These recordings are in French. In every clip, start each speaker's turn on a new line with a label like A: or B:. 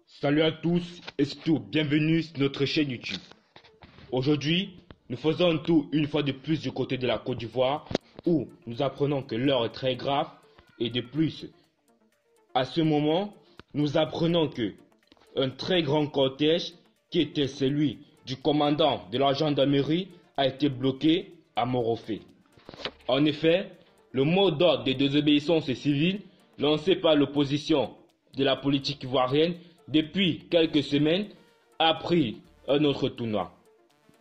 A: Salut à tous et surtout bienvenue sur notre chaîne YouTube. Aujourd'hui, nous faisons un tour une fois de plus du côté de la Côte d'Ivoire où nous apprenons que l'heure est très grave et de plus, à ce moment, nous apprenons que un très grand cortège qui était celui du commandant de la gendarmerie a été bloqué à Morofé. En effet, le mot d'ordre de désobéissance civile lancé par l'opposition de la politique ivoirienne depuis quelques semaines a pris un autre tournant.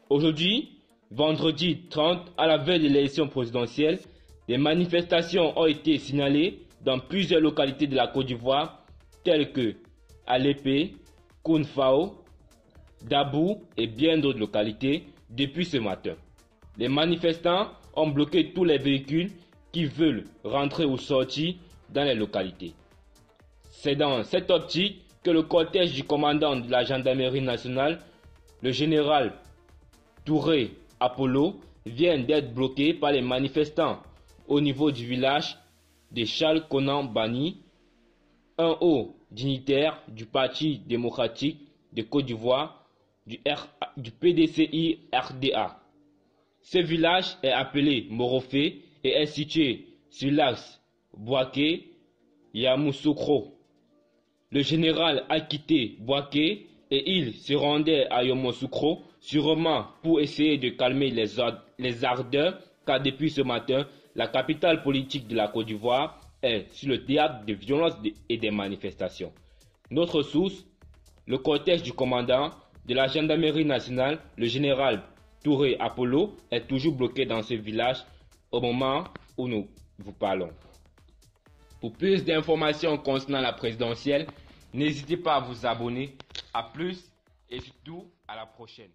A: Aujourd'hui, vendredi 30, à la veille de l'élection présidentielle, des manifestations ont été signalées dans plusieurs localités de la Côte d'Ivoire telles que Alépé, Kounfao, Dabou et bien d'autres localités depuis ce matin. Les manifestants ont bloqué tous les véhicules qui veulent rentrer ou sortir dans les localités. C'est dans cette optique que le cortège du commandant de la gendarmerie nationale, le général Touré Apollo, vient d'être bloqué par les manifestants au niveau du village de Charles Konan Bani, un haut dignitaire du Parti démocratique de Côte d'Ivoire, du PDCI-RDA. Ce village est appelé Morofé et est situé sur l'axe Bouaké-Yamoussoukro. Le général a quitté Bouaké et il se rendait à Yamoussoukro sûrement pour essayer de calmer les ardeurs car depuis ce matin, la capitale politique de la Côte d'Ivoire est sur le théâtre de violences et des manifestations. Notre source, le cortège du commandant de la gendarmerie nationale, le général Touré Apollo, est toujours bloqué dans ce village au moment où nous vous parlons. Pour plus d'informations concernant la présidentielle, n'hésitez pas à vous abonner. À plus et surtout à la prochaine.